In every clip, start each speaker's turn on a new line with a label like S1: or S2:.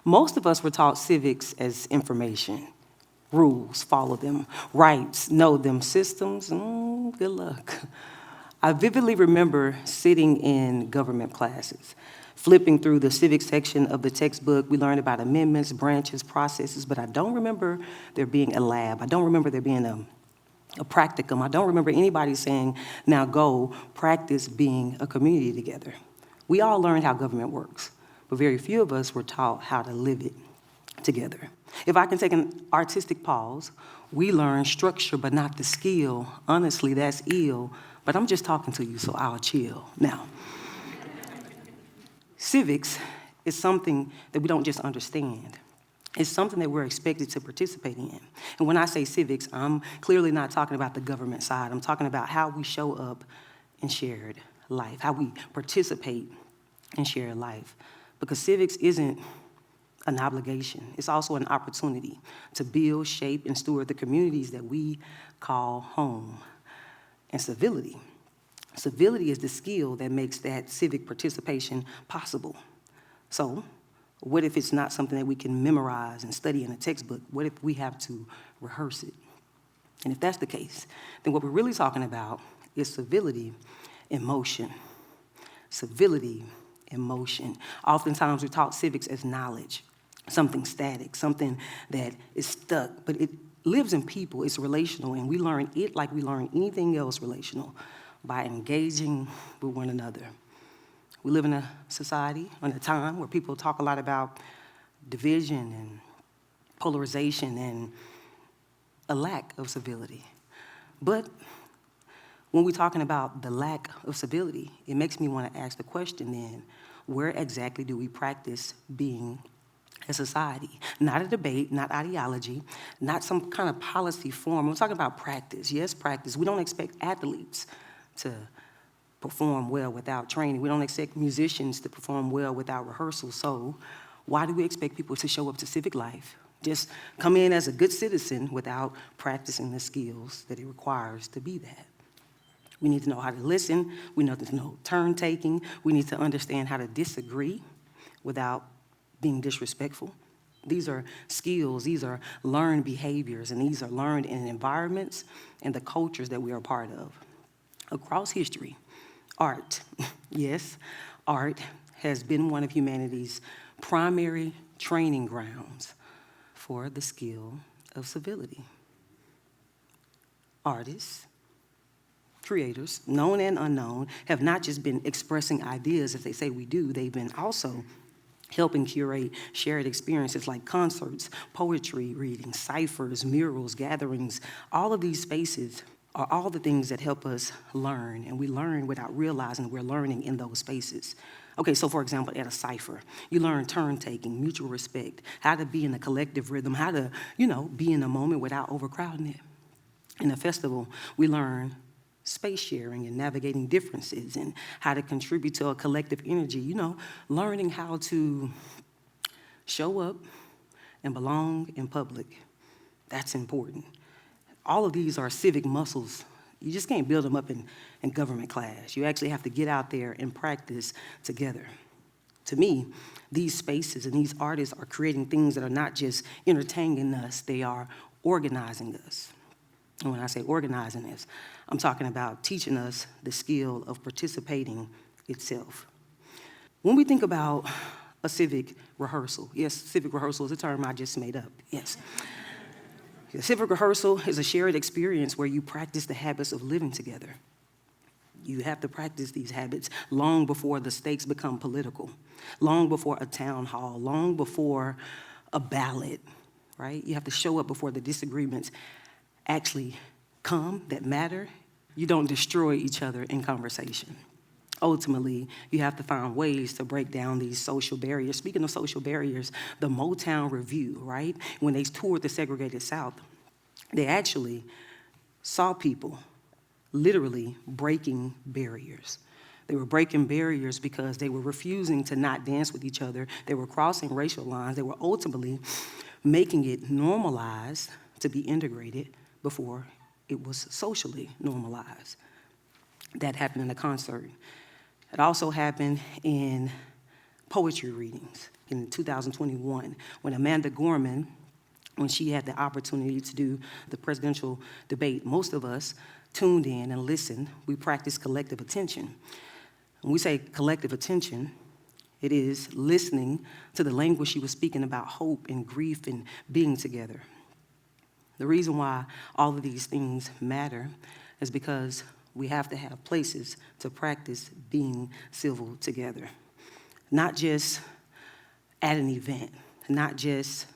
S1: Most of us were taught civics as information. Rules, follow them. Rights, know them. Systems, good luck. I vividly remember sitting in government classes, flipping through the civics section of the textbook. We learned about amendments, branches, processes, but I don't remember there being a lab. I don't remember there being a practicum. I don't remember anybody saying, now go practice being a community together. We all learned how government works, but very few of us were taught how to live it together. If I can take an artistic pause, we learn structure but not the skill. Honestly, that's ill, but I'm just talking to you, so I'll chill. Now, civics is something that we don't just understand. It's something that we're expected to participate in. And when I say civics, I'm clearly not talking about the government side. I'm talking about how we show up in shared life, how we participate in shared life. Because civics isn't an obligation. It's also an opportunity to build, shape, and steward the communities that we call home. And civility. Civility is the skill that makes that civic participation possible. So, what if it's not something that we can memorize and study in a textbook? What if we have to rehearse it? And if that's the case, then what we're really talking about is civility in motion. Civility in motion. Oftentimes we're taught civics as knowledge, something static, something that is stuck, but it lives in people, it's relational, and we learn it like we learn anything else relational, by engaging with one another. We live in a society, in a time where people talk a lot about division and polarization and a lack of civility. But when we're talking about the lack of civility, it makes me want to ask the question then, where exactly do we practice being a society? Not a debate, not ideology, not some kind of policy form. I'm talking about practice. Yes, practice. We don't expect athletes to perform well without training. We don't expect musicians to perform well without rehearsal. So why do we expect people to show up to civic life, just come in as a good citizen without practicing the skills that it requires to be that? We need to know how to listen. We need to know turn-taking. We need to understand how to disagree without being disrespectful. These are skills, these are learned behaviors, and these are learned in environments and the cultures that we are a part of. Across history, art, yes, art has been one of humanity's primary training grounds for the skill of civility. Artists, creators, known and unknown, have not just been expressing ideas as they say we do, they've been also helping curate shared experiences like concerts, poetry readings, ciphers, murals, gatherings. All of these spaces are all the things that help us learn, and we learn without realizing we're learning in those spaces. Okay, so for example, at a cipher, you learn turn-taking, mutual respect, how to be in a collective rhythm, how to, be in a moment without overcrowding it. In a festival, we learn space sharing and navigating differences and how to contribute to a collective energy, learning how to show up and belong in public. That's important. All of these are civic muscles. You just can't build them up in government class. You actually have to get out there and practice together. To me, these spaces and these artists are creating things that are not just entertaining us, they are organizing us. And when I say organizing us, I'm talking about teaching us the skill of participating itself. When we think about a civic rehearsal, yes, civic rehearsal is a term I just made up, yes. A civic rehearsal is a shared experience where you practice the habits of living together. You have to practice these habits long before the stakes become political, long before a town hall, long before a ballot, right? You have to show up before the disagreements actually come that matter. You don't destroy each other in conversation. Ultimately, you have to find ways to break down these social barriers. Speaking of social barriers, the Motown Review, right? When they toured the segregated South, they actually saw people literally breaking barriers. They were breaking barriers because they were refusing to not dance with each other. They were crossing racial lines. They were ultimately making it normalized to be integrated before it was socially normalized. That happened in a concert. It also happened in poetry readings in 2021 when Amanda Gorman, when she had the opportunity to do the presidential debate, most of us tuned in and listened. We practiced collective attention. When we say collective attention, it is listening to the language she was speaking about hope and grief and being together. The reason why all of these things matter is because we have to have places to practice being civil together. Not just at an event, not just,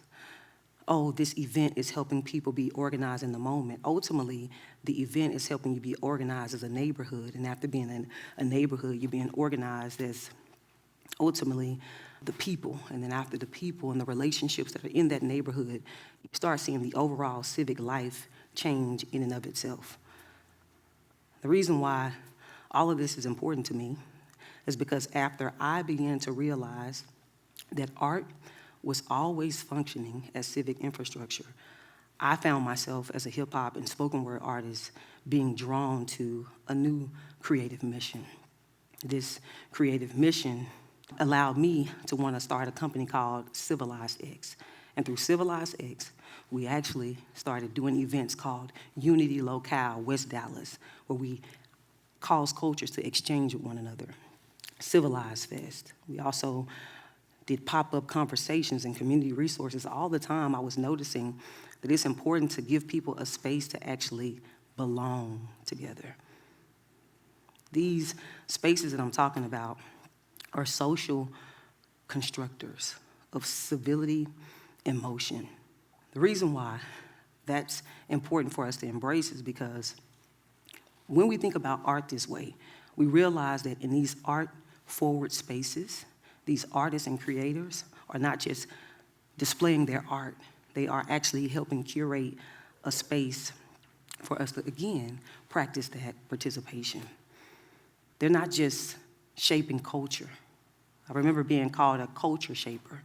S1: oh, this event is helping people be organized in the moment. Ultimately, the event is helping you be organized as a neighborhood, and after being in a neighborhood, you're being organized as ultimately the people, and then after the people and the relationships that are in that neighborhood, you start seeing the overall civic life change in and of itself. The reason why all of this is important to me is because after I began to realize that art was always functioning as civic infrastructure, I found myself as a hip hop and spoken word artist being drawn to a new creative mission. This creative mission allowed me to want to start a company called CivilizedX. And through CivilizedX, we actually started doing events called Unity Locale West Dallas, where we cause cultures to exchange with one another. Civilized Fest. We also did pop-up conversations and community resources. All the time I was noticing that it's important to give people a space to actually belong together. These spaces that I'm talking about are social constructors of civility and motion. The reason why that's important for us to embrace is because when we think about art this way, we realize that in these art-forward spaces, these artists and creators are not just displaying their art, they are actually helping curate a space for us to, again, practice that participation. They're not just shaping culture. I remember being called a culture shaper,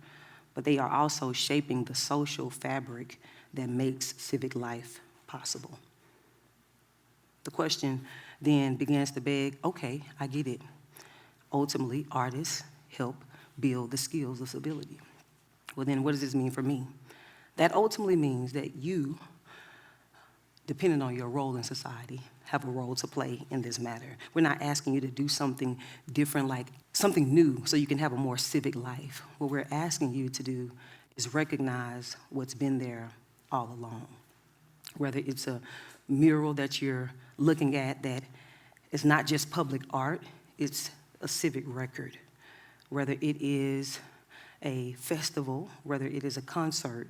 S1: but they are also shaping the social fabric that makes civic life possible. The question then begins to beg, okay, I get it. Ultimately, artists help build the skills of civility. Well, then what does this mean for me? That ultimately means that you, depending on your role in society, have a role to play in this matter. We're not asking you to do something different, like something new, so you can have a more civic life. What we're asking you to do is recognize what's been there all along. Whether it's a mural that you're looking at that is not just public art, it's a civic record. Whether it is a festival, whether it is a concert,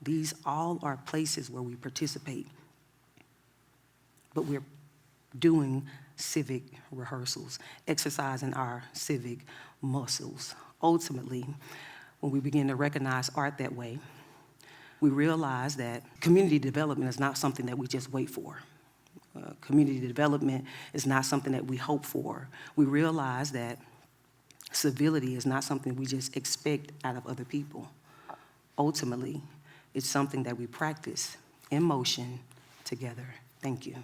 S1: these all are places where we participate. But we're doing civic rehearsals, exercising our civic muscles. Ultimately, when we begin to recognize art that way, we realize that community development is not something that we just wait for. Community development is not something that we hope for. We realize that civility is not something we just expect out of other people. Ultimately, it's something that we practice in motion together. Thank you.